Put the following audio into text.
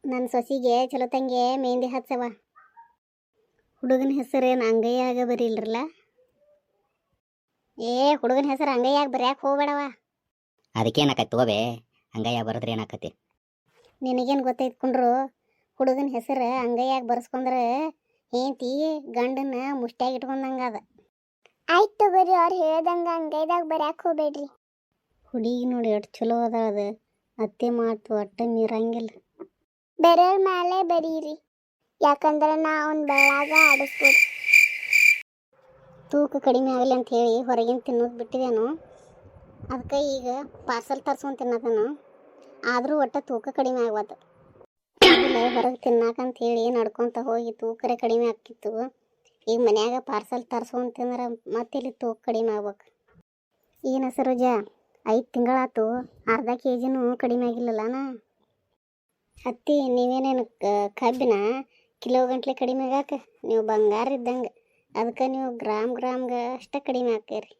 ನನ್ನ ಸೊಸಿಗೆ ಚಲೋ ತಂಗೆ ಮೆಹಂದಿ ಹಚ್ಚವ. ಹುಡುಗನ ಹೆಸರೇನು ಅಂಗಯ್ಯಾಗ ಬರೀಲ್ರಲ್ಲ? ಹುಡುಗನ ಹೆಸರು ಅಂಗಯ್ಯಾಗ ಬರೆಯಕ್ಕೆ ಹೋಗ್ಬೇಡವ. ಅದಕ್ಕೇನಾಕೈತಿ ತಗೋಬೇ, ಹಂಗಯ್ಯ ಬರೋದ್ರೆ ಏನಾಕತಿ? ನಿನಗೇನು ಗೊತ್ತೈತ್ಕೊಂಡ್ರು, ಹುಡುಗನ ಹೆಸರು ಅಂಗಯ್ಯಾಗ ಬರ್ಸ್ಕೊಂಡ್ರೆ ಹೆಂಡತಿ ಗಂಡನ ಮುಷ್ಟ್ಯಾಗ ಇಟ್ಕೊಂಡಂಗೆ ಅದ. ಆಯ್ತು ತಗೋರಿ, ಅವ್ರು ಹೇಳ್ದಂಗೆ ಅಂಗೈದಾಗ ಬರೆಯಕ್ಕೆ ಹೋಗ್ಬೇಡ್ರಿ. ಹುಡುಗಿ ನೋಡಿ ಎಷ್ಟು ಚಲೋ ಅದ, ಅದು ಅತ್ತೆ ಮಾತು ಒಟ್ಟು ಮೀರಂಗಿಲ್ಲ. ಬೇರೆಯವ್ರ ಮೇಲೆ ಬರೀರಿ, ಯಾಕಂದ್ರೆ ನಾ ಅವ್ನ ಬೆಳಗ ಆಡಿಸ್ಬೋದು. ತೂಕ ಕಡಿಮೆ ಆಗಲಿ ಅಂತ ಹೇಳಿ ಹೊರಗಿನ ತಿನ್ನೋದು ಬಿಟ್ಟಿದ್ದೇನು. ಅದಕ್ಕೆ ಈಗ ಪಾರ್ಸಲ್ ತರ್ಸ್ಕೊಂಡು ತಿನ್ನೋದನು. ಆದರೂ ಒಟ್ಟು ತೂಕ ಕಡಿಮೆ ಆಗ್ಬಾರ್ದು. ಹೊರಗೆ ತಿನ್ನಾಕಂತ ಹೇಳಿ ನಡ್ಕೊತ ಹೋಗಿ ತೂಕರೆ ಕಡಿಮೆ ಆಗ್ತಿತ್ತು. ಈಗ ಮನ್ಯಾಗ ಪಾರ್ಸಲ್ ತರ್ಸ್ಕೊಂಡು ತಿಂದ್ರೆ ಮತ್ತೆ ಇಲ್ಲಿ ತೂಕ ಕಡಿಮೆ ಆಗ್ಬೇಕು. ಏನು ಸರೋಜ, 5 ತಿಂಗಳಾತು, ಅರ್ಧ ಕೆಜಿನೂ ಕಡಿಮೆ ಆಗಿಲ್ಲಲ್ಲನ. ಅತ್ತಿ ನೀವೇನೇನು ಕಬ್ಬಿನ ಕಿಲೋ ಗಂಟ್ಲೆ ಕಡಿಮೆ ಆಗಾಕ? ನೀವು ಬಂಗಾರ ಇದ್ದಂಗೆ, ಅದಕ್ಕೆ ನೀವು ಗ್ರಾಮ್ಗೆ ಅಷ್ಟೇ ಕಡಿಮೆ ಹಾಕೀರಿ.